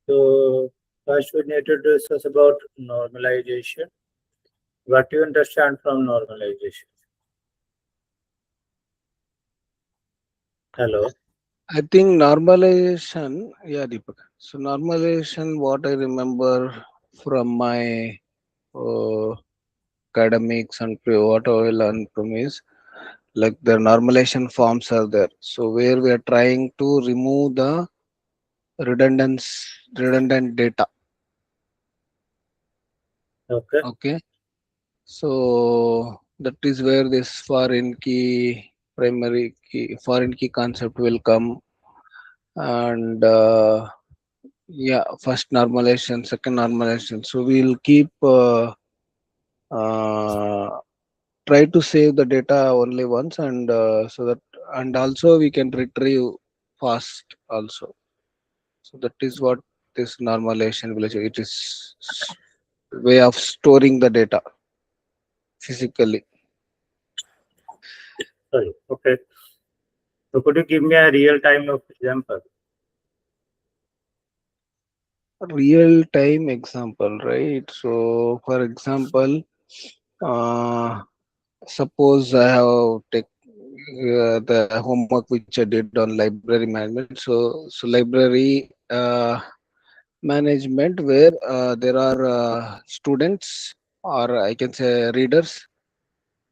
So first we need to discuss about normalization. What do you understand from normalization? Hello. I think normalization, yeah, Deepak. So normalization, what I remember from my uh, academics and what I learned from is like the normalization forms are there. So where we are trying to remove the redundant data. Okay. Okay. So that is where this foreign key, primary key, foreign key concept will come, and yeah, first normalization, second normalization. So we'll keep uh, try to save the data only once, and so that, and also we can retrieve fast also. So that is what this normalization will achieve. It is way of storing the data physically. Sorry. Okay. So could you give me a real time of example? Real time example, right? So for example, uh, suppose I have take the homework which I did on library management. So library management, where there are students, or I can say readers.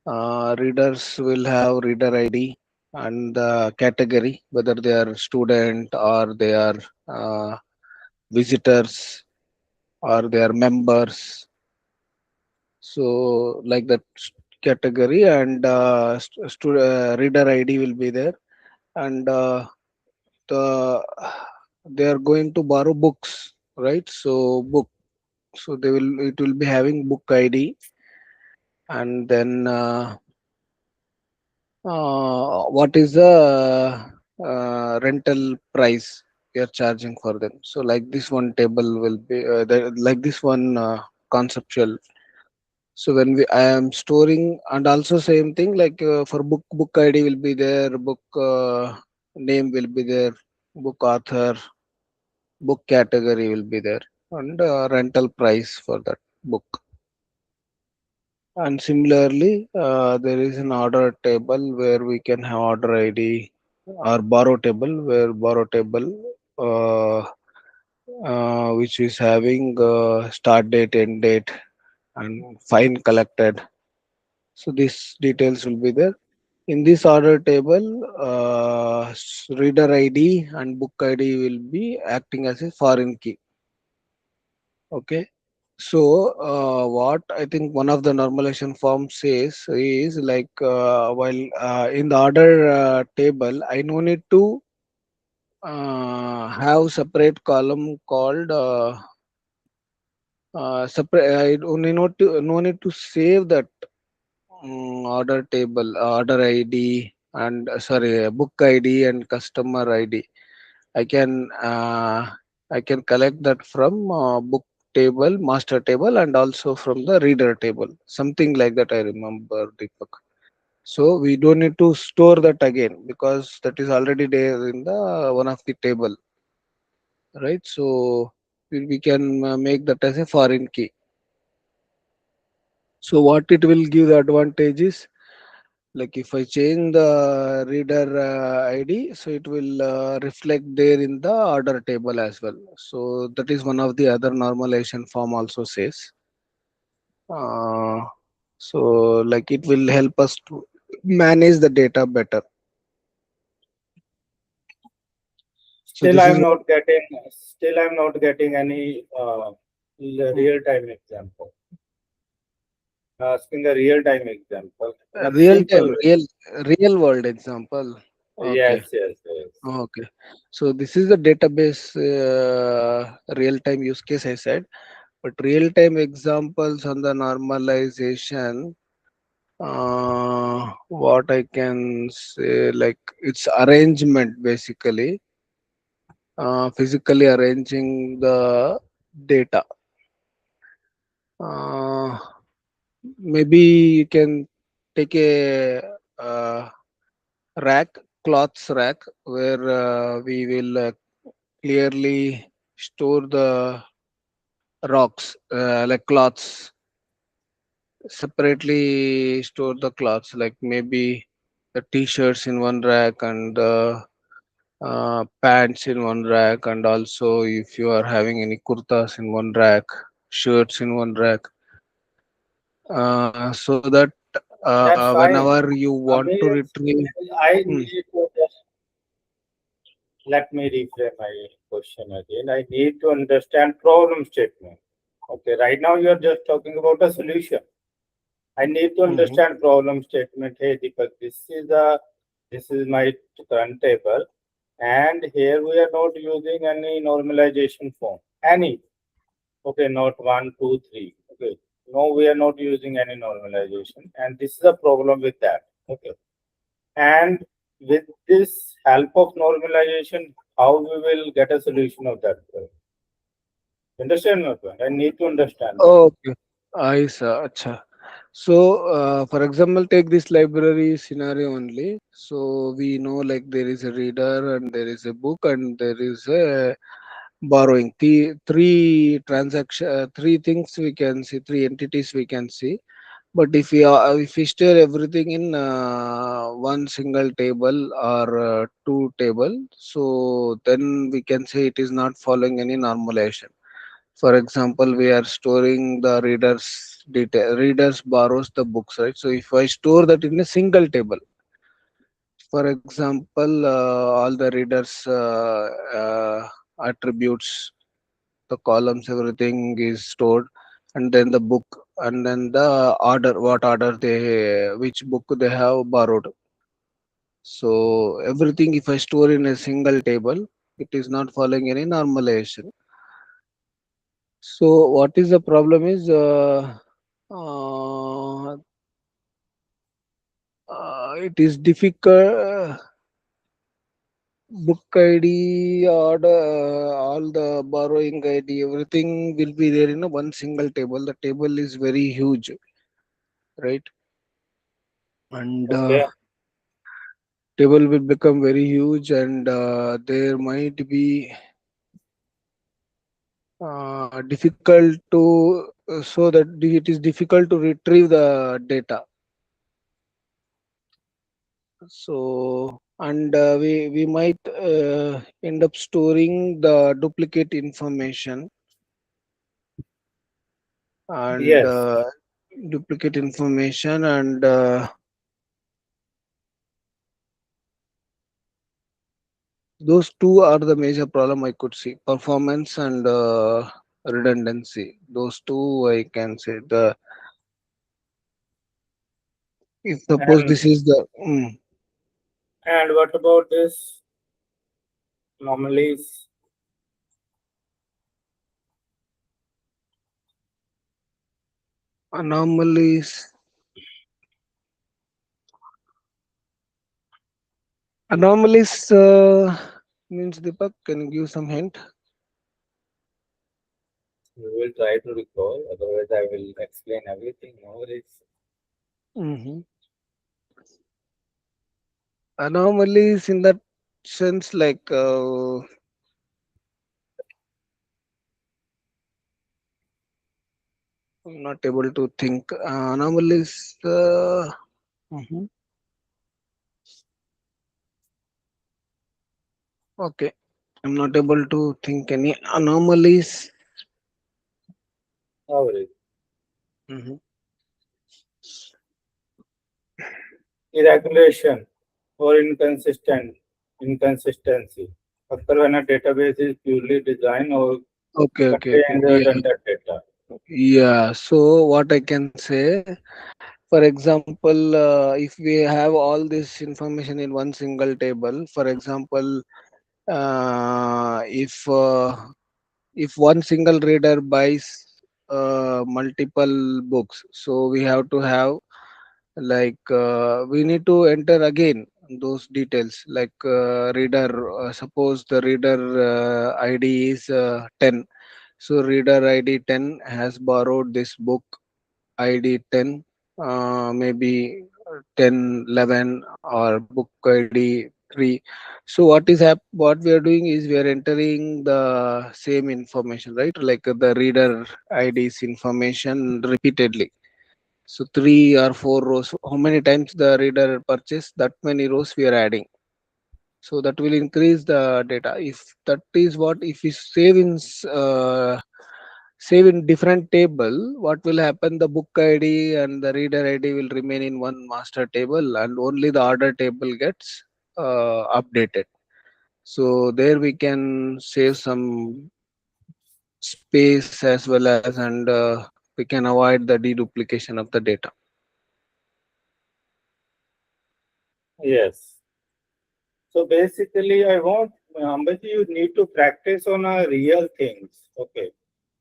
Readers will have reader ID and the category, whether they are student or they are uh, visitors or they are members. So like that category, and reader ID will be there, and the they are going to borrow books, right? So book, so they will, it will be having book ID, and then what is the rental price we are charging for them. So like this one table will be like this one conceptual. So when we I am storing, and also same thing like for book ID will be there, book name will be there, book author, book category will be there, and rental price for that book. And similarly, there is an order table where we can have order ID, or borrow table, where borrow table which is having start date, end date, and fine collected. So these details will be there. In this order table, reader ID and book ID will be acting as a foreign key. Okay. So, what I think one of the normalization form says is like while in the order table, I no need to have separate column called separate. I only no need to save that order table, order ID, and sorry, book ID and customer ID. I can I can collect that from book table, master table, and also from the reader table. Something like that I remember, Deepak. So we don't need to store that again because that is already there in the one of the table, right? So we can make that as a foreign key. So what it will give the advantage is, like if I change the reader ID, so it will reflect there in the order table as well. So that is one of the other normalization form also says. Uh, so like it will help us to manage the data better. So Still, this is I'm what not getting. Still, I'm not getting any real time example. Asking a real time example. A real simple time, way. real world example. Okay. Yes, yes, yes. Okay. So this is the database real time use case I said. But real time examples on the normalization, what I can say, like it's arrangement basically, physically arranging the data. Uh, Maybe you can take a rack, cloths rack, where we will clearly store the rocks like cloths, separately store the cloths, like maybe the t-shirts in one rack and the pants in one rack, and also if you are having any kurtas in one rack, shirts in one rack, so that That's fine. whenever you want to Abhi, retrieve. I Hmm, need to just let me reframe my question again. I need to understand problem statement. Okay, right now you are just talking about a solution. I need to mhm. understand problem statement. Hey, Deepak, this is my current table, and here we are not using any normalization form. Any. Okay, not one, two, three. Okay. No, we are not using any normalization, and this is a problem with that. Okay. And with this help of normalization, how we will get a solution of that problem? Understand my point? I need to understand that. Okay, I saw. Acha. So, for example, take this library scenario only. So we know like there is a reader and there is a book and there is a borrowing. Three transaction, three things we can see, three entities we can see. But if we store everything in one single table or two table, so then we can say it is not following any normalization. For example, we are storing the reader's detail. Readers borrows the books, right? So if I store that in a single table, for example, all the readers attributes, the columns, everything is stored, and then the book, and then the order, what order they, which book they have borrowed. So everything, if I store in a single table, it is not following any normalization. So what is the problem is uh, it is difficult. Book ID, order, all the borrowing ID, everything will be there in a one single table. The table is very huge, right? And Okay. table will become very huge, and there might be difficult to so that it is difficult to retrieve the data. So, and we might end up storing the duplicate information, and Yes. and those two are the major problem I could see: performance and redundancy. Those two I can say. The if suppose And this is the what about this anomalies? anomalies. Anomalies means, Deepak, can you give some hint? We will try to recall, otherwise I will explain everything. No worries. Hmm. Anomalies in that sense, like I'm not able to think. Anomalies. Mhm. Okay, I'm not able to think any anomalies. No worries. Mhm. Irregulation or inconsistency occur when a database is purely designed or Okay, okay, okay. contains Yeah, redundant data. yeah. So what I can say, for example, if we have all this information in one single table, for example, if one single reader buys multiple books, so we have to have, like we need to enter again those details, like reader, suppose the reader id is 10, so reader id 10 has borrowed this book id 10, maybe 10 11, or book id 3. So what we are doing is we are entering the same information, right? Like the reader ID's information repeatedly. So 3 or 4 rows. How many times the reader purchased, that many rows we are adding. So that will increase the data. If that is what, if we save in different table, what will happen? The book ID and the reader ID will remain in one master table, and only the order table gets updated. So there we can save some space as well as, and we can avoid the deduplication of the data. Yes. So basically, I want Ambaji, you need to practice on real things. Okay.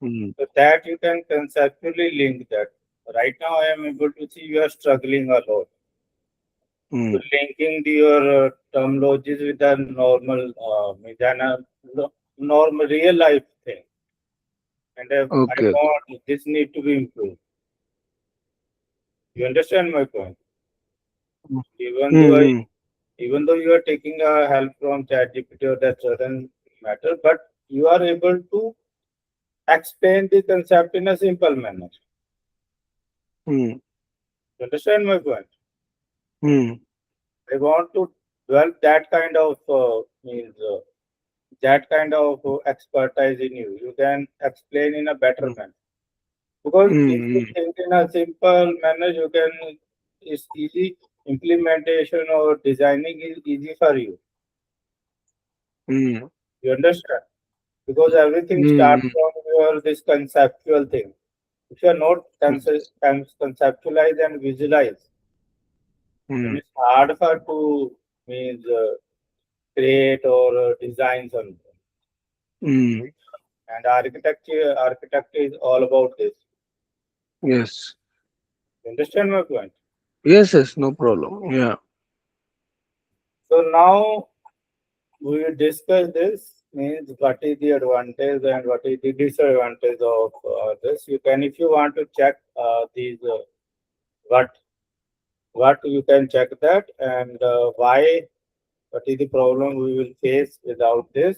Mm, So that you can conceptually link that. Right now, I am able to see you are struggling a lot. So mm. linking your terminologies with the normal, with an, normal real life thing. And I Okay. Okay. want this need to be improved. You understand my point? Even though I, Mm, even though you are taking help from ChatGPT or that doesn't matter, but you are able to explain the concept in a simple manner. mm, You understand my point? mm, I want to develop that kind of means that kind of expertise in you. You can explain in a better mm, manner. Because if you mm, think in a simple manner, you can, it's easy, implementation or designing is easy for you. mm, You understand? Because everything starts mm, from your this conceptual thing. If you are not mm, conceptualize and visualize, then mm, it's hard for to means create or design something. mm. And architecture is all about this. Yes. You understand my point? Yes, yes, no problem. Yeah. So now we will discuss this means what is the advantage and what is the disadvantage of this. You can, if you want to check these what you can check that and why, what is the problem we will face without this,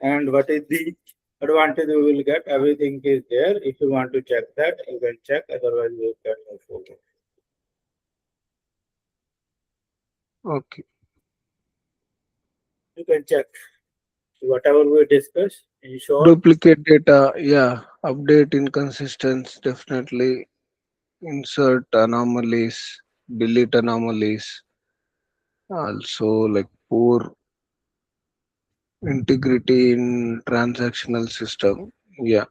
and what is the advantage we will get. Everything is there. If you want to check that, you can check. Otherwise, you can move forward. Okay. You can check whatever we discuss. In short, Duplicate data. Yeah. Update inconsistencies. Definitely. Insert anomalies. Delete anomalies. Also, like poor integrity in transactional system. Yeah.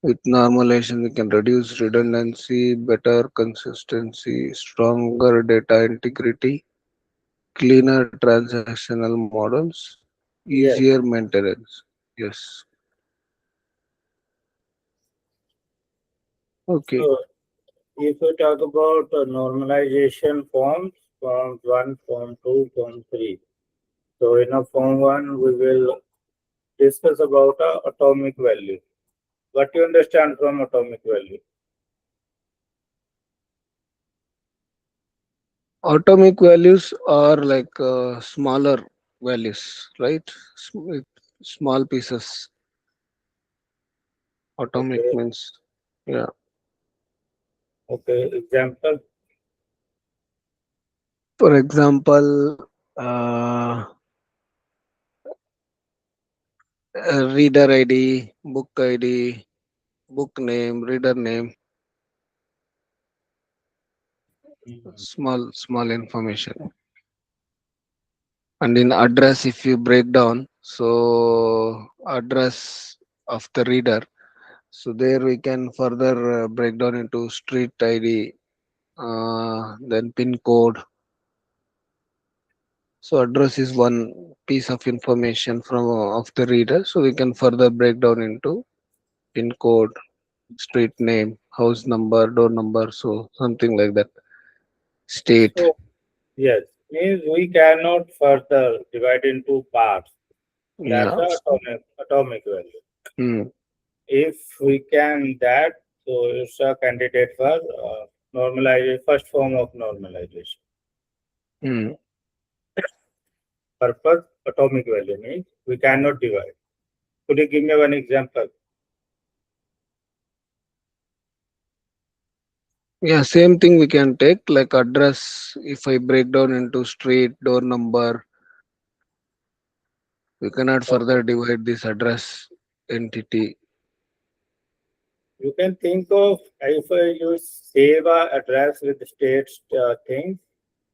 With normalization, we can reduce redundancy, better consistency, stronger data integrity, cleaner transactional models, yes. easier maintenance. Yes. Okay. So if we talk about normalization forms, form 1, form 2, form 3. So in a form 1, we will discuss about atomic value. What you understand from atomic value? Atomic values are like smaller values, right? With small pieces. Atomic Okay. means, yeah. Okay. Example. For example, uh, reader ID, book ID, book name, reader name, Mhm. small information. And in address, if you break down, so address of the reader, so there we can further break down into street ID, then pin code. So address is one piece of information from of the reader. So we can further break down into pin code, street name, house number, door number, so something like that. State. So yes, means we cannot further divide into parts. That's Yeah. the atomic value. Hmm. If we can that, so it's a candidate for normalization, first form of normalization. Hmm. purpose atomic value means we cannot divide. Could you give me one example? Yeah, same thing we can take like address. If I break down into street, door number, we cannot Okay. further divide this address entity. You can think of if you save a address with states things,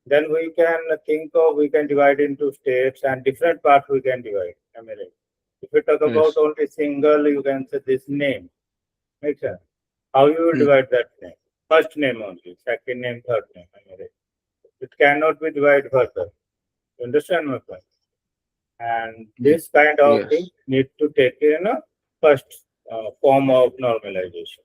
then we can divide into states and different parts we can divide. I mean, right? If you talk about Yes. only single, you can say this name. Makes sense. How you will Mm, divide that name? First name only, second name, third name. I mean, right? It cannot be divided further. You understand my point? And mm. this kind of thing Yes. need to take in a first form of normalization.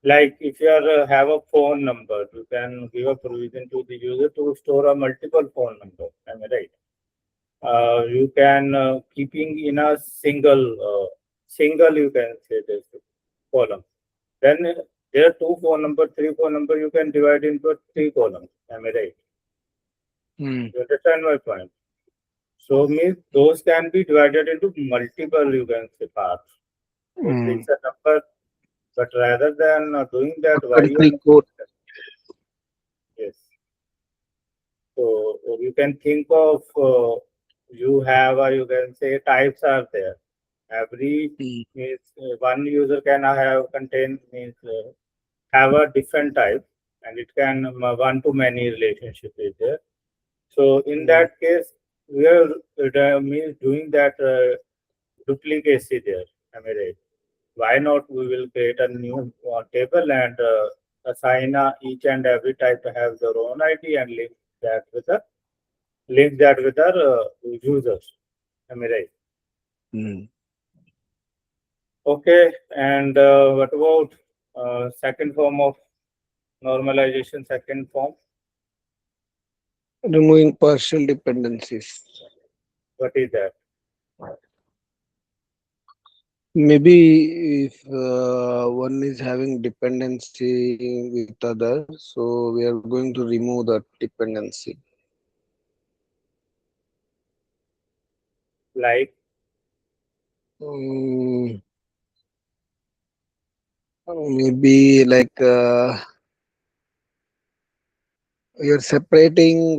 Like if you have a phone number, you can give a provision to the user to store a multiple phone number. Am I right? You can keeping in a single you can say this column. Then there are two phone number, three phone number. You can divide into three columns. Am I right? Mm, You understand my point? So means those can be divided into multiple you can say parts. So mm. fix a number, but rather than doing that, why you Country are code. yes. So you can think of you have you can say types are there. Every Mm, means one user can have contain means have a different type, and it can one to many relationship is there. So in mm, that case, we are means doing that duplicacy there. Am I right? Why not? We will create a new table and assign each and every type to have their own ID and link that with our users. Am I right? mm. Okay. And what about second form of normalization? Second form, Removing partial dependencies. what is that? Maybe if one is having dependency with other, so we are going to remove that dependency. Like Mm, maybe like you're separating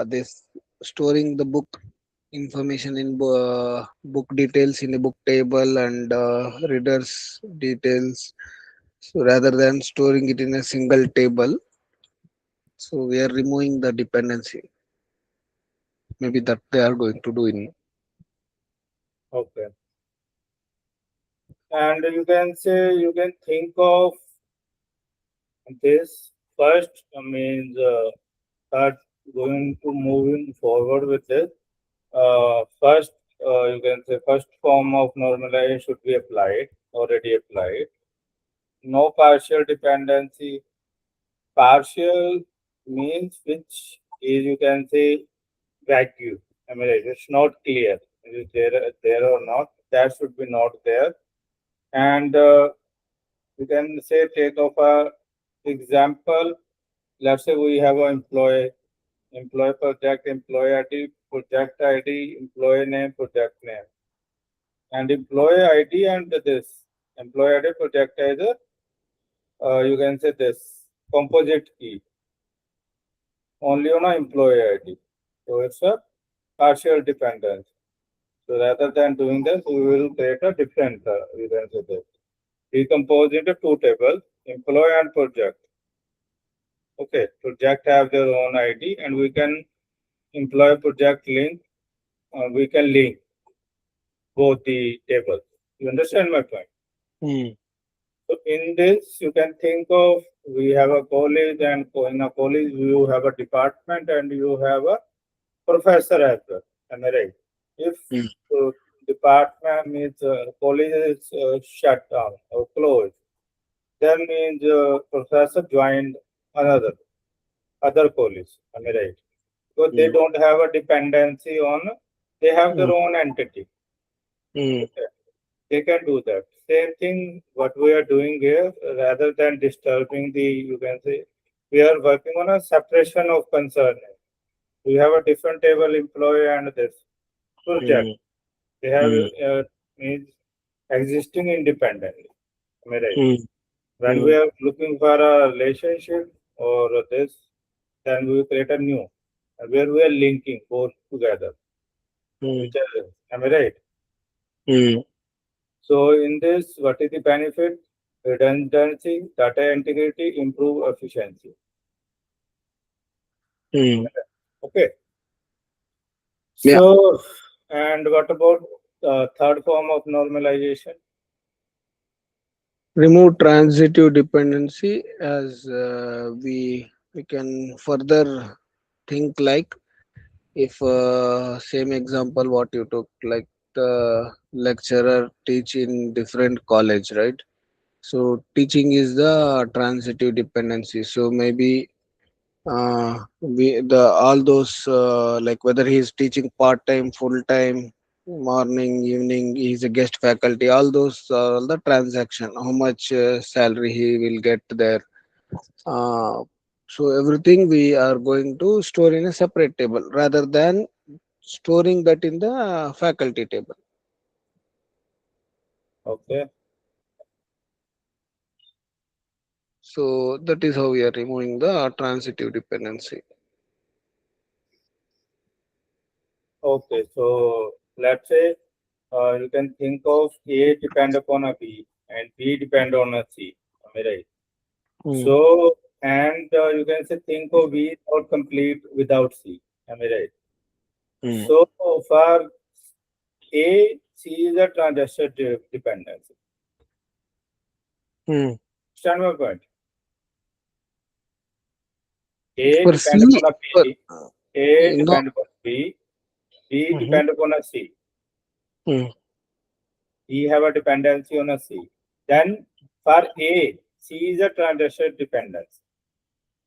this storing the book information in book details in a book table and readers details. So rather than storing it in a single table, so we are removing the dependency. Maybe that they are going to do in. okay, and you can say you can think of this first means start going to moving forward with this. First, you can say first form of normalization should be applied, already applied. No partial dependency. Partial means which is you can say vacuum. I mean, it's not clear. Is it there or not? That should be not there. And you can say take of a example. Let's say we have an employee project, employee ID, employee name, project name, and employee ID and this employee ID project as a you can say this composite key only on a employee ID. So it's a partial dependence. So rather than doing this, we will create a different you can say this. Decompose into two tables, employee and project. Okay, project have their own ID and we can employee project link, we can link both the tables. You understand my point? Mm, So in this, you can think of we have a college and in a college you have a department and you have a professor as well. Am I right? If mm, uh, department means college is shut down or closed, then means professor joined another other college. Am I right? Because they mm, don't have a dependency on, they have their mm, own entity. mm, Okay. They can do that. Same thing what we are doing here, rather than disturbing the, you can say, we are working on a separation of concern. We have a different table employee and this. project. mm, They have mm, means existing independently. Am I right? mm, When we mm, are looking for a relationship or this, then we create a new where we are linking both together. mm, Which are, am I right? mm, So in this, what is the benefit? Redundancy, data integrity, improve efficiency. mm. Okay. Yeah. So, and what about third form of normalization? Remove transitive dependency as we can further think like if same example what you took like the lecturer teach in different college, right? So teaching is the transitive dependency. So maybe we the all those like whether he is teaching part time, full time, morning, evening, he is a guest faculty, all those are all the transaction, how much salary he will get there. uh, so everything we are going to store in a separate table rather than storing that in the faculty table. Okay. So that is how we are removing the transitive dependency. Okay. So let's say you can think of A depend upon a B and B depend on a C. Am I right? Hmm. So, and you can say think of B not complete without C. Am I right? Hmm. So for A, C is a transaction dependency. Hmm. Understand my point? A For C, depend upon a for, B, A no. depend upon B, B Mhm. depend upon a C. Hmm. E have a dependency on a C. Then for A, C is a transaction dependence.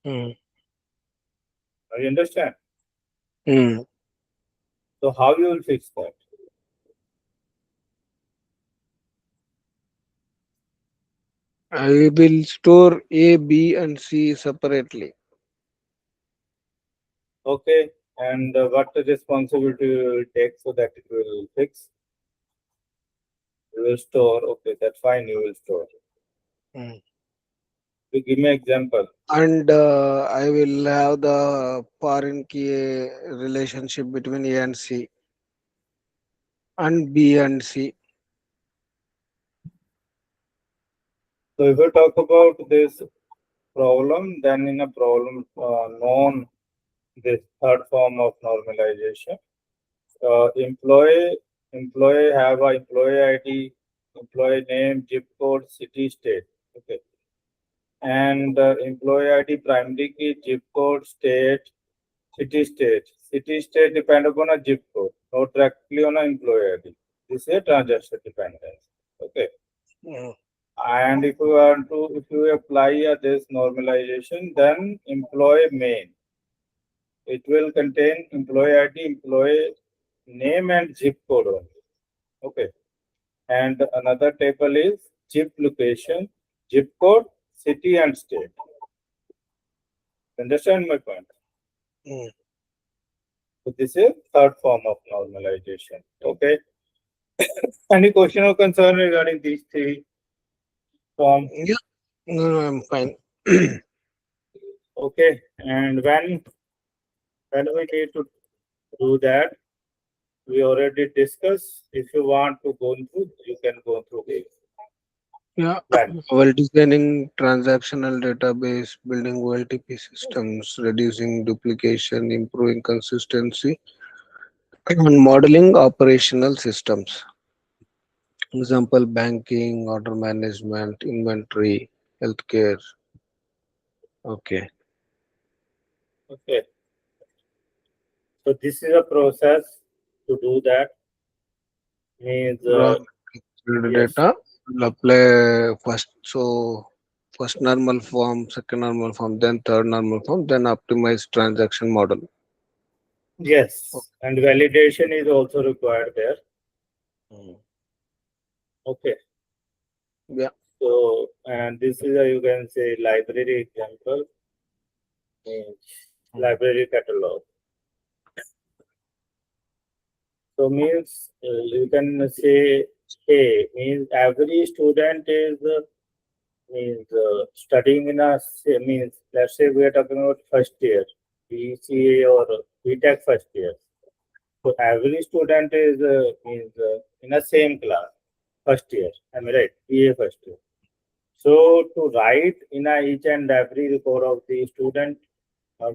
Hmm. You understand? Hmm. So how you will fix that? I will store A, B, and C separately. Okay. And what responsibility you will take so that it will fix? You will store. Okay, that's fine. You will store. Hmm. You give me example. And I will have the foreign key relationship between A and C and B and C. So if you talk about this problem, then in a problem known this third form of normalization, employee have a employee ID, employee name, zip code, city, state. Okay, and employee ID primary key, zip code, state, city, state. City, state depend upon a zip code, not directly on an employee ID. This is a transaction dependence. Okay. Hmm. And if you want to, if you apply this normalization, then employee main, it will contain employee ID, employee name, and zip code only. Okay. And another table is zip location, zip code, city, and state. Understand my point? Hmm. So this is third form of normalization. Okay. Any question or concern regarding these three forms? Yeah, no, no, I'm fine. Okay. And when we need to do that, we already discussed. If you want to go through, you can go through it. Yeah, When? while designing transactional database, building OLTP systems, reducing duplication, improving consistency, and modeling operational systems. Example: banking, order management, inventory, healthcare. Okay. Okay. So this is a process to do that. Means Raw material yes, data will apply first. So first normal form, second normal form, then third normal form, then optimized transaction model. yes, and validation is also required there. Mm. Okay. Yeah. So and this is a you can say library example. Means Mm. library catalog. So means you can say A means every student is means studying in a means let's say we are talking about first year BCA or BTech first year. So every student is means in a same class first year. Am I right? BA first year. So to write in a each and every record of the student,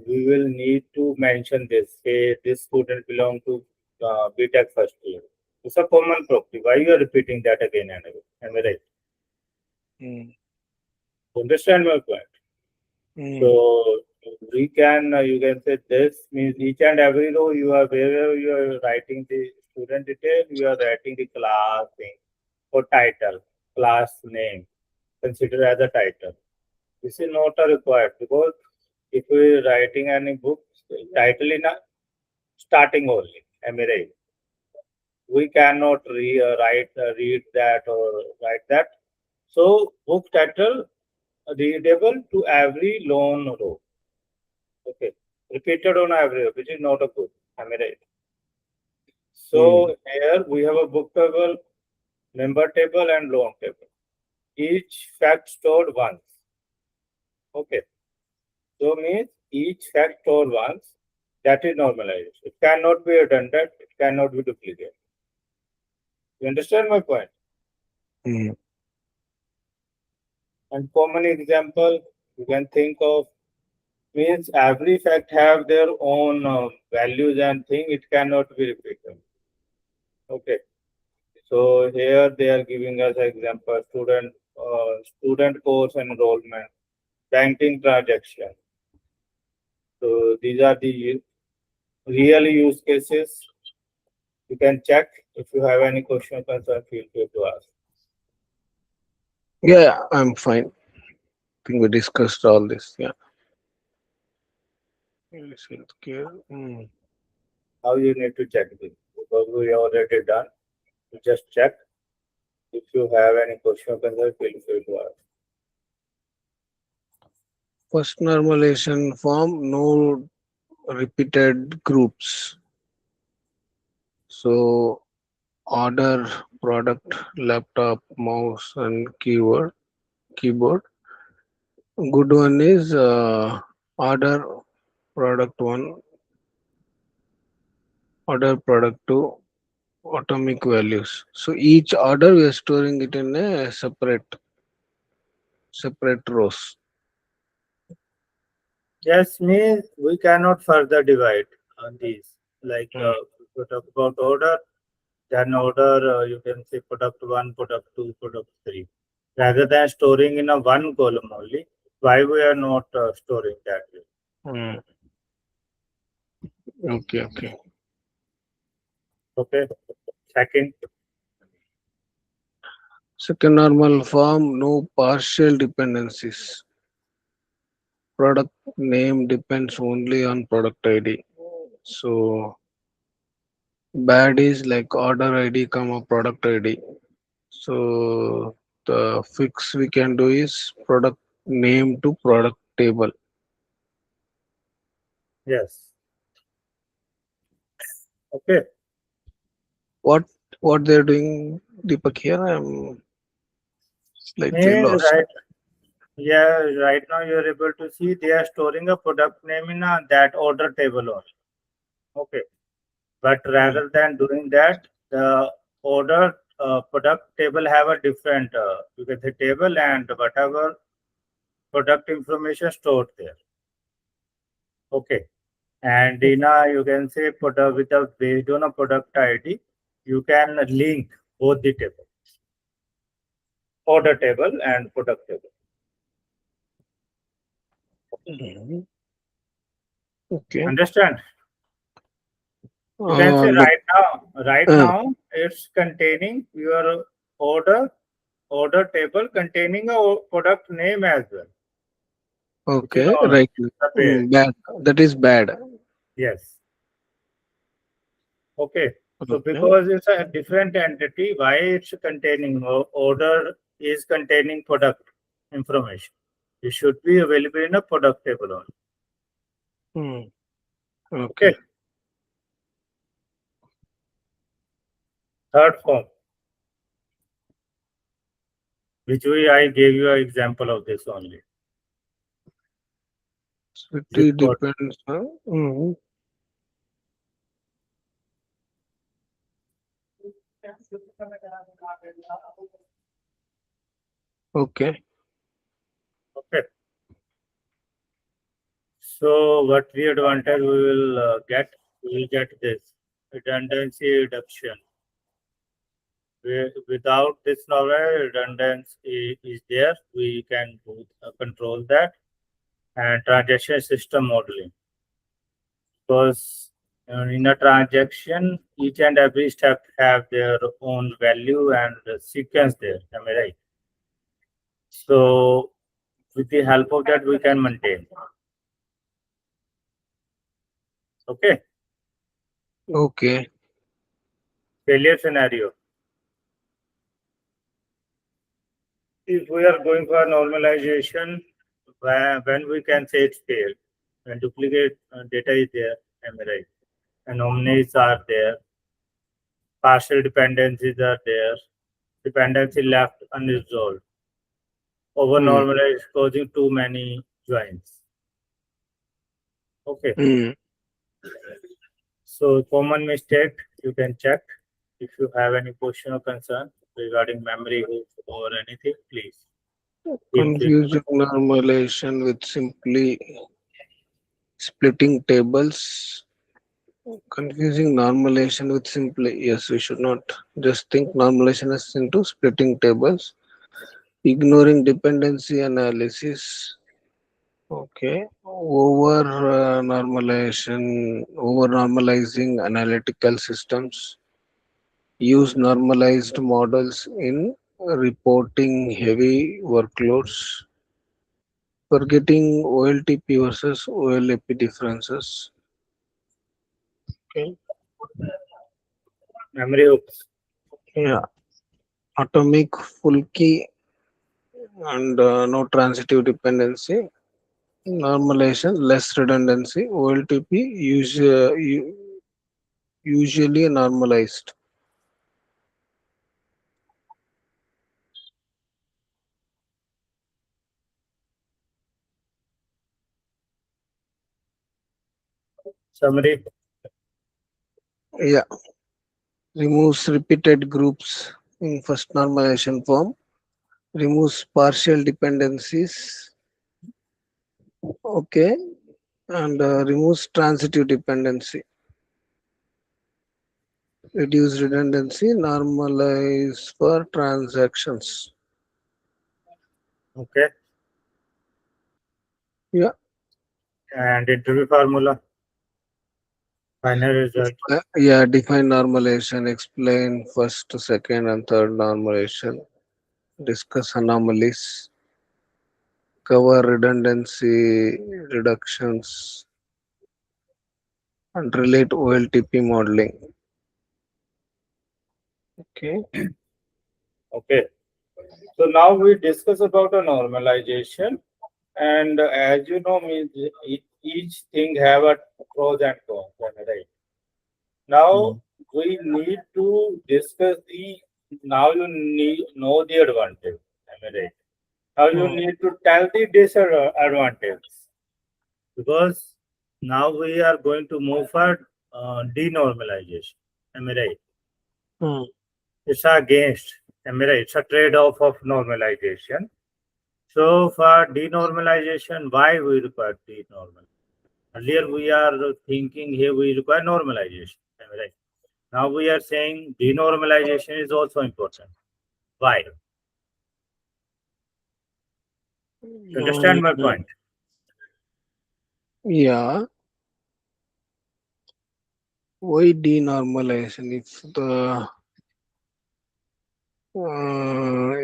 we will need to mention this. Say this student belong to BTech first year. It's a common property. Why you are repeating that again and again? Am I right? Mm. Understand my point? Mm. So we can you can say this means each and every row you are wherever you are writing the student detail, you are writing the class thing or title, class name. Consider as a title. This is not a required because if we are writing any book title in a starting only, am I right? We cannot read that or write that. So book title readable to every lone row. Okay, repeated on every row, which is not a good. Am I right? Mm. So here we have a book table, member table, and loan table. Each fact stored once. Okay. So means each fact stored once, that is normalized. It cannot be redundant, it cannot be duplicated. You understand my point? Mm. And common example you can think of means every fact have their own values and thing. It cannot be repeated. Okay. So here they are giving us example student course enrollment, banking transaction. So these are the real use cases. You can check if you have any question or concern, feel free to ask. Yeah, I'm fine. Think we discussed all this. Yeah. Yes, healthcare. Mm. How you need to check this because we already done. You just check. If you have any question or concern, feel free to ask. First normalization form, no repeated groups. So order product, laptop, mouse, and keyboard. Good one is order product one, order product two, atomic values. So each order we are storing it in a separate rows. Yes, means we cannot further divide on these. Like Mm. if we talk about order, then order you can say product one, product two, product three. Rather than storing in a one column only, why we are not storing that way? Mm. Okay, okay. Okay. Second, Second normal form, no partial dependencies. Product name depends only on product ID. So bad is like order ID comma product ID. So the fix we can do is product name to product table. yes. Okay. What what they're doing, Deepak here? I'm slightly Means lost. right. Yeah, right now you're able to see they are storing a product name in that order table only. Okay. But Mm. rather than doing that, the order product table have a different you can say table and whatever product information stored there. Okay. And in a you can say product with a based on a product ID, you can link both the table, order table and product table. Mhm. Okay. Understand? You can say But right uh, now it's containing your order table containing a product name as well, which is okay, all right. the pair. Bad. That is bad. Yes. Okay. So Okay. because it's a different entity, why it's containing order is containing product information. It should be available in a product table only. Hmm. Okay. Okay. Third form, which I gave you an example of this only. City Zip code. depends. Okay. Okay. So what the advantage we will get? We will get this redundancy reduction. Without this knowledge, redundancy is there. We can control that, and transaction system modeling. Because in a transaction, each and every step have their own value and sequence there. Am I right? So with the help of that, we can maintain. Okay. Okay. Failure scenario. If we are going for normalization, when we can say it's failed, when duplicate data is there, am I right? Anomalies are there, partial dependencies are there, dependency left unresolved, over Hmm. normalized causing too many joins. Okay, Hmm. so common mistake you can check. If you have any question or concern regarding memory hook or anything, please feel free. Confusing normalization with simply splitting tables. Confusing normalization with simply, yes, we should not just think normalization as into splitting tables. Ignoring dependency analysis. Okay. Over normalizing analytical systems. Use normalized models in reporting heavy workloads. Forgetting OLTP versus OLAP differences. Okay. Memory hooks. Yeah. Atomic full key and no transitive dependency. Normalization, less redundancy. OLTP usually normalized. Summary. Yeah. Removes repeated groups in first normalization form. Removes partial dependencies. Okay. And removes transitive dependency. Reduce redundancy. Normalize for transactions. Okay, Yeah. and interview formula. Final result. Yeah, define normalization, explain first, second, and third normalization, discuss anomalies, cover redundancy reductions, and relate OLTP modeling. Okay. Okay. So now we discuss about a normalization, and as you know, means each thing have a pros and cons, am I right? Now we need to discuss the. Now you need know the advantage, am I right? Now you Hmm. need to tell the disadvantage because now we are going to move for denormalization, am I right? Hmm. It's against, am I right? It's a trade-off of normalization. So for denormalization, why we require denormalization? Earlier we are thinking here we require normalization. Am I right? Now we are saying denormalization is also important. Why? Understand my Mm, point? yeah. Why denormalization?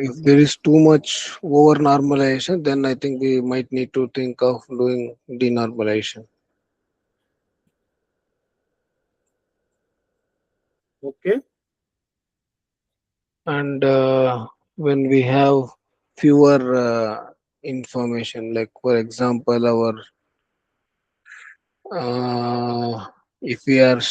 If there is too much over normalization, then I think we might need to think of doing denormalization. Okay. And when we have fewer information, like for example our if we are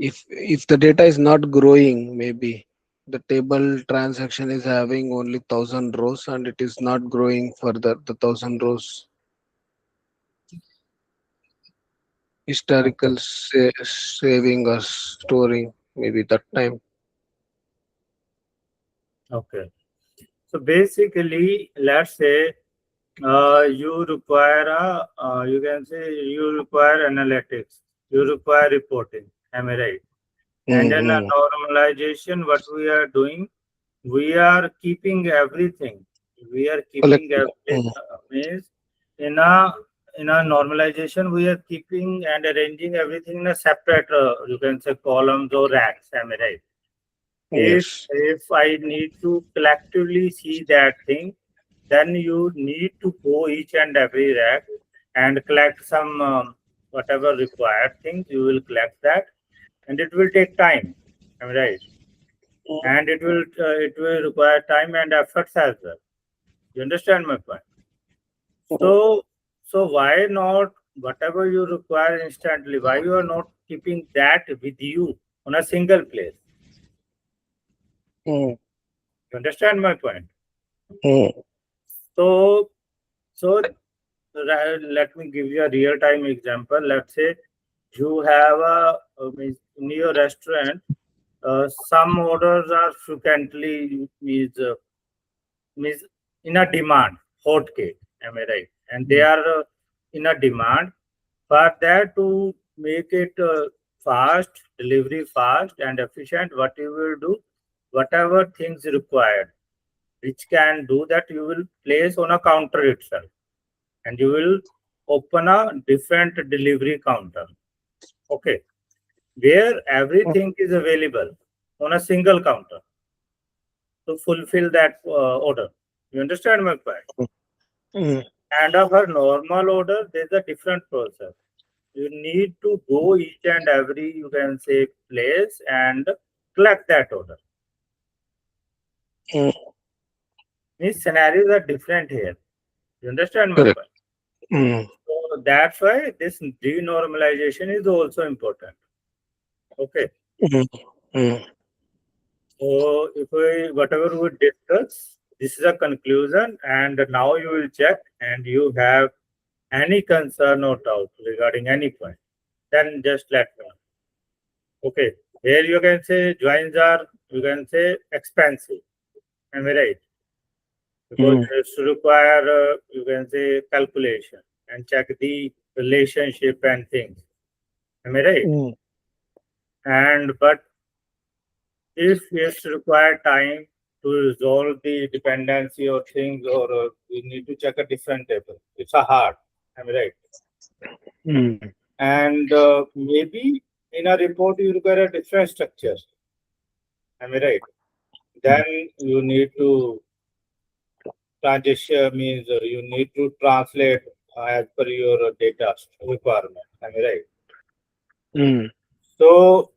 If the data is not growing, maybe the table transaction is having only 1,000 rows and it is not growing further, the 1,000 rows historical saving or storing, maybe that time. Okay. So basically, let's say you require you can say you require analytics, you require reporting. Am I right? And then a Mm-hmm. normalization, what we are doing, we are keeping everything. We are keeping Collective. everything means in a in a normalization, we are keeping and arranging everything in a separate, you can say columns or racks. Am I right? If Yes. I need to collectively see that thing, then you need to go each and every rack and collect some whatever required things. You will collect that, and it will take time. Am I right? And it will require time and efforts as well. You understand my point? So why not whatever you require instantly? Why you are not keeping that with you on a single place? Mm-hmm. You understand my point? Mm-hmm. So let me give you a real time example. Let's say you have means in your restaurant, some orders are frequently means in a demand, hot cake. Am I right? And they are in a demand. For that to make it fast, delivery fast and efficient, what you will do, whatever things required, which can do that, you will place on a counter itself, and you will open a different delivery counter. Okay, where everything is available on a single counter to fulfill that order. You understand my point? Mm-hmm. And of her normal order, there's a different process. You need to go each and every, you can say, place and collect that order. These scenarios are different here. You understand my Correct. point? Mm-hmm. So that's why this denormalization is also important. Okay. Mm-hmm. So if we whatever we discuss, this is a conclusion, and now you will check and you have any concern or doubt regarding any point, then just let me know. Okay. Here you can say joins are, you can say, expensive. Am I right? Because Mm-hmm. it's require you can say calculation and check the relationship and things. Am I right? Mm-hmm. And but if it's require time to resolve the dependency or things, or we need to check a different table. It's a hard. Am I right? Mm-hmm. And maybe in a report you require a different structure. Am I right? Then you need to transition means you need to translate as per your data requirement. Am I right? Mm-hmm. So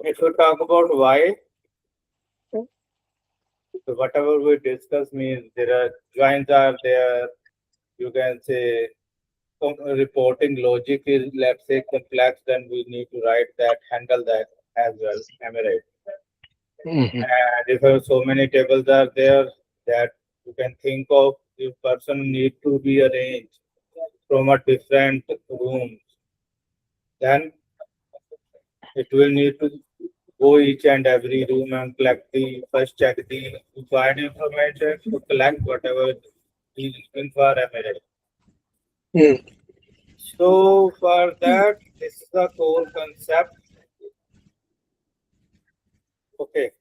if you talk about why, so whatever we discuss means there are joins are there. You can say reporting logic is, let's say, complex, then we need to write that, handle that as well. Am I right? Mm-hmm. And if so many tables are there that you can think of, the person need to be arranged from a different rooms, then it will need to go each and every room and collect the first check the required information to collect whatever is looking for. Am I right? Mm-hmm. So for that, this is the core concept. Okay,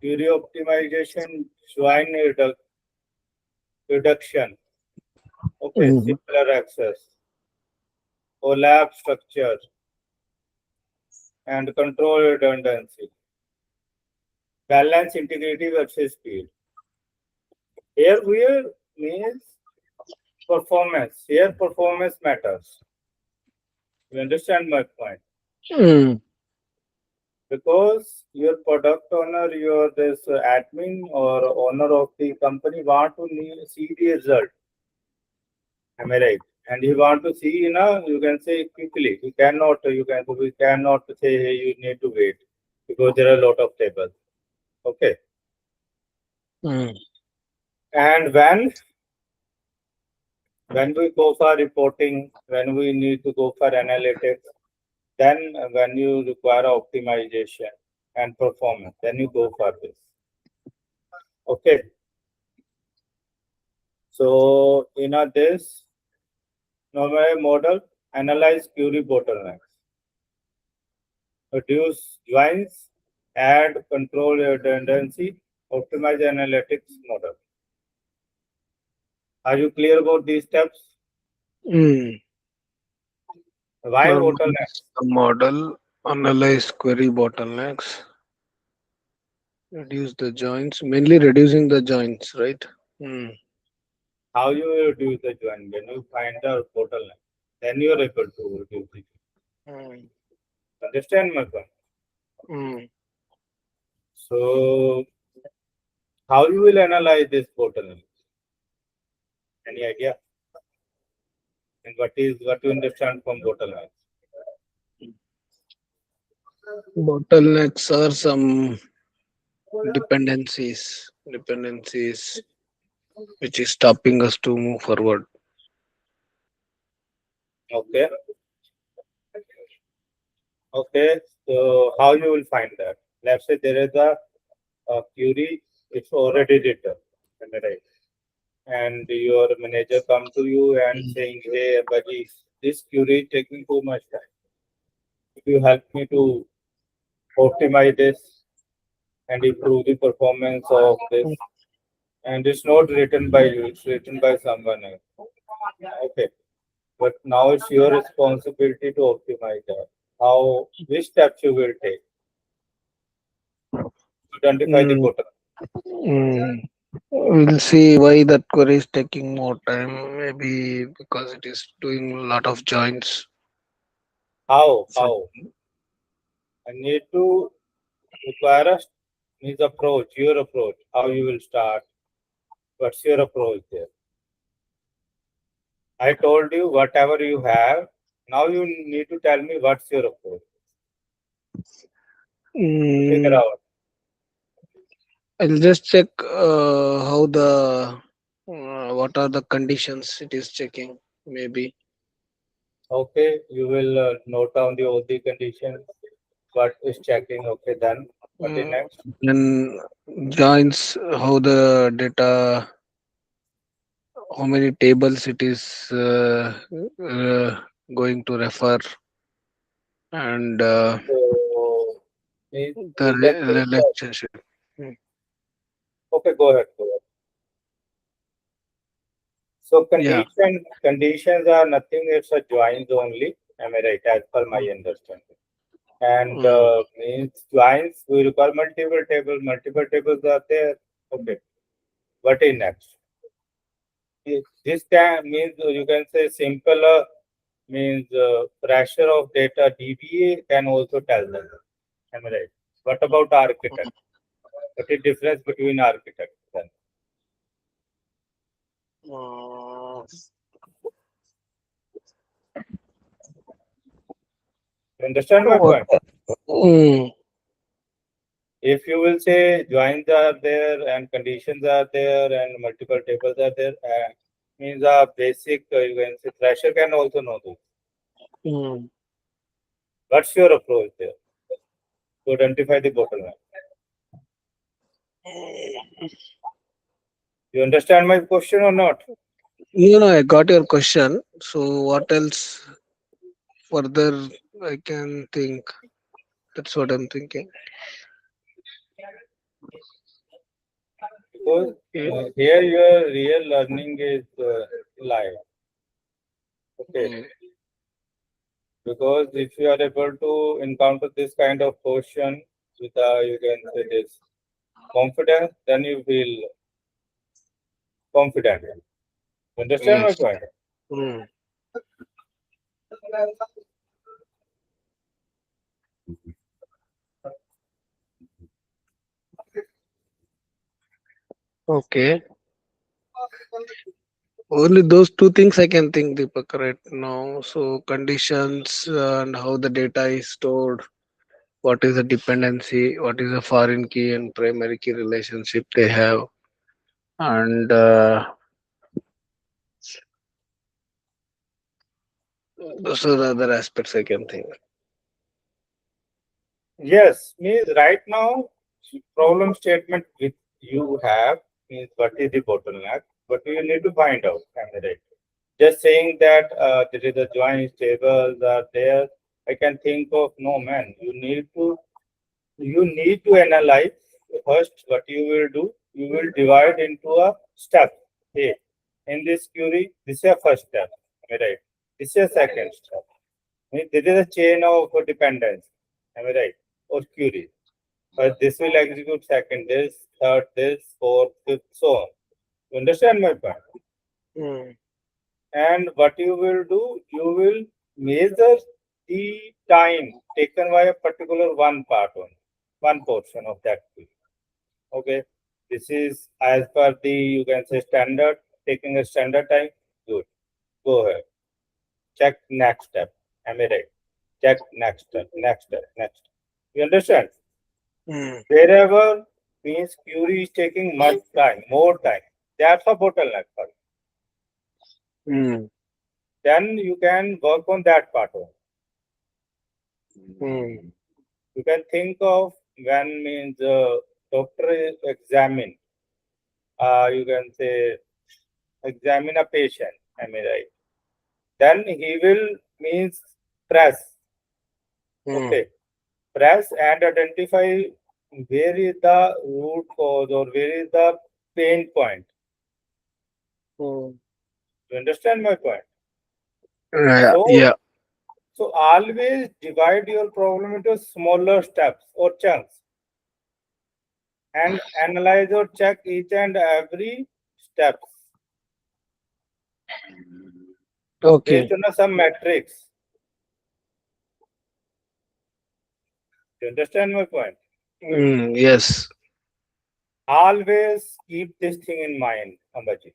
query optimization, join reduction. Okay, Mm-hmm. simpler access, OLAP structure, and control redundancy. Balance integrity versus speed. Here we means performance. Here performance matters. You understand my point? Mm-hmm. Because your product owner, your this admin or owner of the company want to see the result. Am I right? and you want to see, you can say quickly. We cannot say, hey, you need to wait because there are a lot of tables. Okay. Mm. And when we go for reporting, when we need to go for analytics, then when you require optimization and performance, then you go for this. Okay. So in this normal model, analyze query bottlenecks, reduce joins, add control redundancy, optimize analytics model. Are you clear about these steps? Mm. Why Normalize bottlenecks? the model, analyze query bottlenecks, reduce the joins, mainly reducing the joins, right? Mm. How you will reduce the join? When you find the bottleneck, then you are able to reduce it. Mm. Understand my point? Mm. So how you will analyze this bottleneck? Any idea? And what you understand from bottleneck? Bottlenecks are some dependencies which is stopping us to move forward. Okay. Okay. So how you will find that? Let's say there is a query, it's already written, am I right? And your manager come to you and Mm. saying, hey, Baji, this query is taking too much time. If you help me to optimize this and improve the performance of this, and it's not written by you, it's written by someone else. Okay. But now it's your responsibility to optimize that. How, which steps you will take to identify the Mm. bottleneck? Mm. We'll see why that query is taking more time. Maybe because it is doing a lot of joins. How? So, How? I need to require a means approach, your approach, how you will start. What's your approach there? I told you whatever you have. Now you need to tell me what's your approach to figure mm, out. I'll just check how the what are the conditions it is checking. Maybe Okay, you will note down the OD conditions. What is checking? Okay, then what is mm, next? then joins how the data, how many tables it is going to refer, and So the you can think of. relationship. Mm. Okay, go ahead. Go ahead. So Yeah. conditions are nothing. It's a joins only. Am I right? As per my understanding. And Mm. means joins. We require multiple tables. Multiple tables are there. Okay. What is next? This can means you can say simple means pressure of data DBA can also tell them. Am I right? What about architect? What is difference between architect? Then? Uh, You understand my what? point? Mm. If you will say joins are there and conditions are there and multiple tables are there, means a basic you can say pressure can also know this. Mm. What's your approach there to identify the bottleneck? You understand my question or not? I got your question. So, what else further I can think? That's what I'm thinking. Because Okay. here your real learning is live. Okay. Mm. Because if you are able to encounter this kind of question with you can say this confidence, then you feel confident. Understand my Yes. point? Mm. Okay. Only those two things I can think, Deepak, right now. So conditions and how the data is stored, what is the dependency, what is the foreign key and primary key relationship they have, and those are the other aspects I can think. Yes, means right now problem statement with you have means what is the bottleneck, but you need to find out. Am I right? Just saying that there is a joint tables are there. I can think of no man. You need to analyze first what you will do. You will divide into a step. Okay. In this query, this is a first step. Am I right? This is a second step. Means there is a chain of dependence. Am I right? Or query. But this will execute second, this, third, this, fourth, fifth, so on. You understand my point? Mm. And what you will do, you will measure the time taken by a particular one part on one portion of that query. Okay. This is as per the you can say standard, taking a standard time. Good. Go ahead. Check next step. Am I right? Check next step, next step, next step. You understand? Mm. Wherever means query is taking much time, more time. That's a bottleneck for you. Mm. Then you can work on that part only. Mm. You can think of when means doctor is examine. You can say examine a patient. Am I right? Then he will means press. Mm. Okay, press and identify where is the root cause or where is the pain point. Mm. You understand my point? Yeah, So yeah. So always divide your problem into smaller steps or chunks and analyze or check each and every steps based Okay. on some metrics. You understand my point? Mm. Yes. Always keep this thing in mind, Ambaji.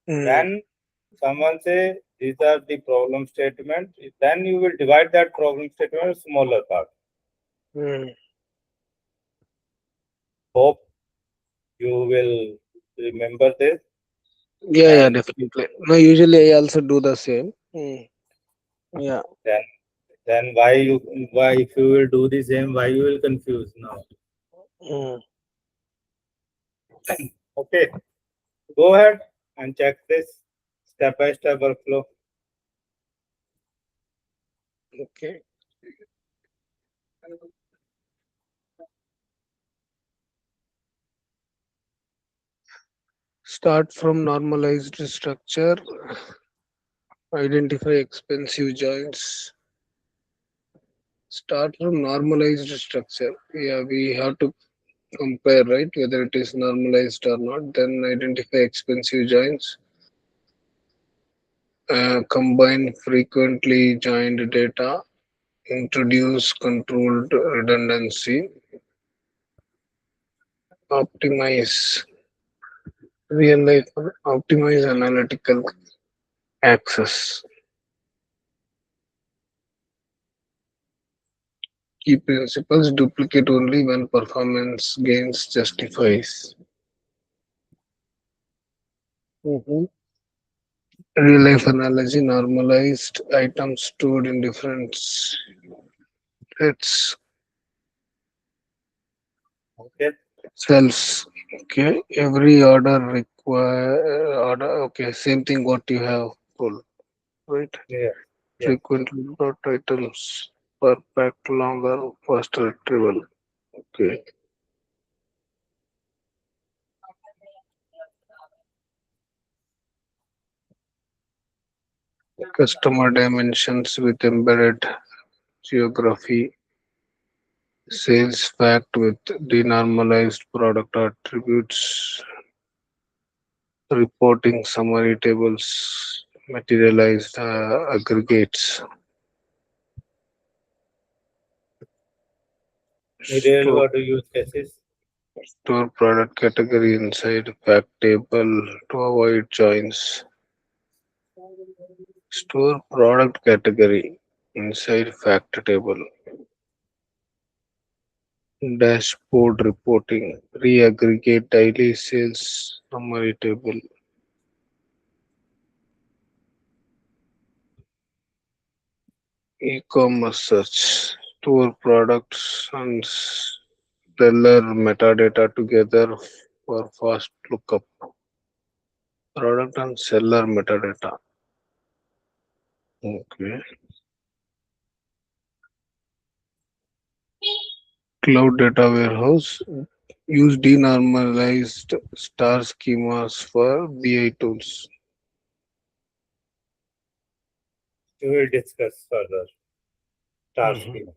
Mm. When someone say these are the problem statement, then you will divide that problem statement into smaller parts. Mm. Hope you will remember this Yeah, yeah, and definitely. No, usually I also do the same. Mm. Yeah. then then why if you will do the same, why you will confuse now? Mm. Okay, go ahead and check this step by step workflow. Okay. Start from normalized structure, identify expensive joints. Start from normalized structure. Yeah, we have to compare, right? Whether it is normalized or not. Then identify expensive joints. Combine frequently joined data. Introduce controlled redundancy. Optimize real life. Optimize analytical access. Key principles duplicate only when performance gains justifies. Mhm. Real life analogy normalized items stored in different sets Okay, cells. Okay, every order order. Okay, same thing what you have told, right? yeah, yeah. Frequently brought items per pack longer, faster retrieval. Okay, customer dimensions with embedded geography. Sales fact with denormalized product attributes, reporting summary tables, materialized aggregates, Ideally, store, what do use cases? store product category inside fact table to avoid joins. Store product category inside fact table. Dashboard reporting. Re-aggregate daily sales summary table. E-commerce search. Store products and seller metadata together for fast lookup. Product and seller metadata. Okay. Cloud data warehouse. Use denormalized star schemas for BI tools. We will discuss further. Star Mhm. schema.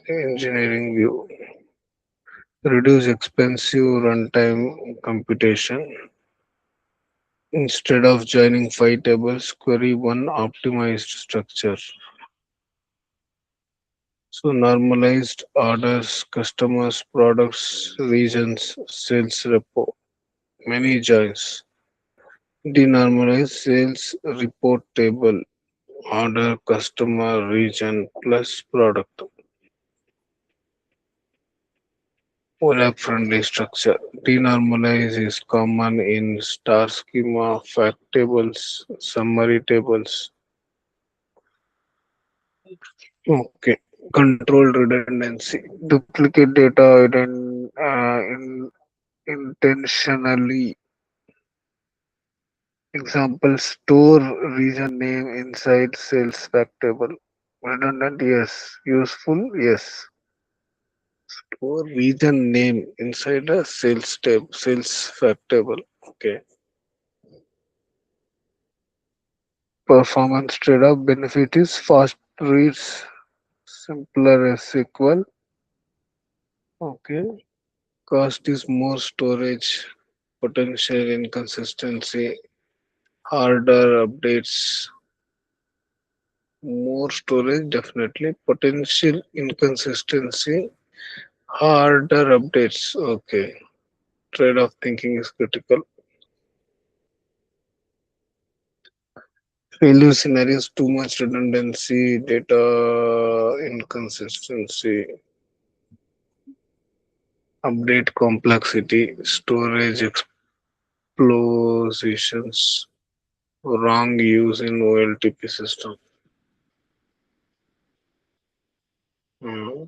Engineering view. Reduce expensive runtime computation. Instead of joining five tables, query one optimized structure. So normalized orders, customers, products, regions, sales repo, many joins. Denormalized sales report table, order, customer, region plus product. OLAP friendly structure. Denormalize is common in star schema, fact tables, summary tables. Okay. Controlled redundancy. Duplicate data intentionally. Example, store region name inside sales fact table. Redundant, yes. Useful, yes. Store region name inside a sales tab, sales fact table. Okay. Performance trade-off benefit is fast reads, simpler SQL. Okay. Cost is more storage, potential inconsistency, harder updates, more storage definitely, potential inconsistency, harder updates. Okay. Trade-off thinking is critical. Failure scenarios, too much redundancy, data inconsistency, update complexity, storage explosions, wrong use in OLTP system. Hmm. Yeah.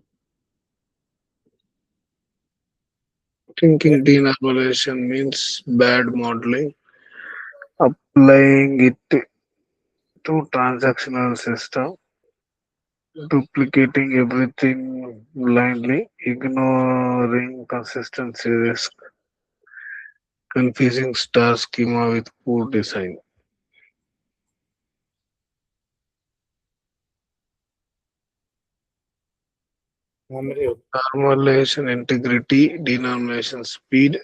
Thinking denormalization means bad modeling, applying it to transactional system, duplicating everything blindly, ignoring consistency risk, confusing star schema with poor design. Memory. Normalization integrity, denomination speed,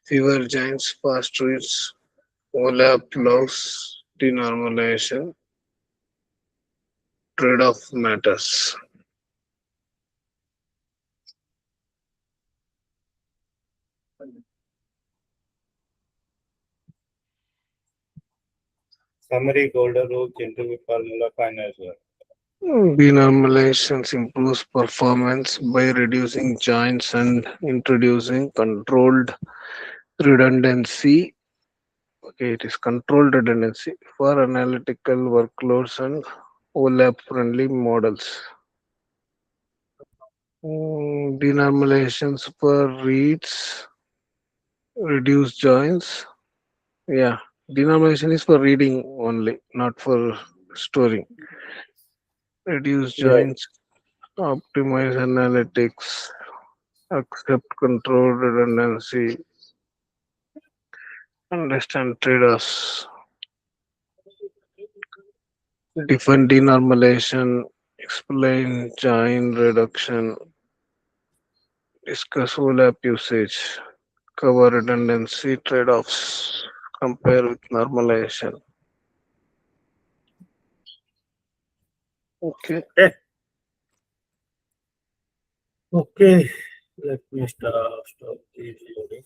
fewer giants, fast reads, OLAP loss, denormalization, trade-off matters. Summary, golden rule, interview formula, final result. Denormalization improves performance by reducing joins and introducing controlled redundancy. Okay, it is controlled redundancy for analytical workloads and OLAP friendly models. Denormalizations for reads, reduce joins. Yeah, denomination is for reading only, not for storing. Reduce Yes. joins, optimize analytics, accept control redundancy, understand trade-offs, define denormalization, explain join reduction, discuss OLAP usage, cover redundancy trade-offs, compare with normalization. Okay. Okay. Let me stop the recording.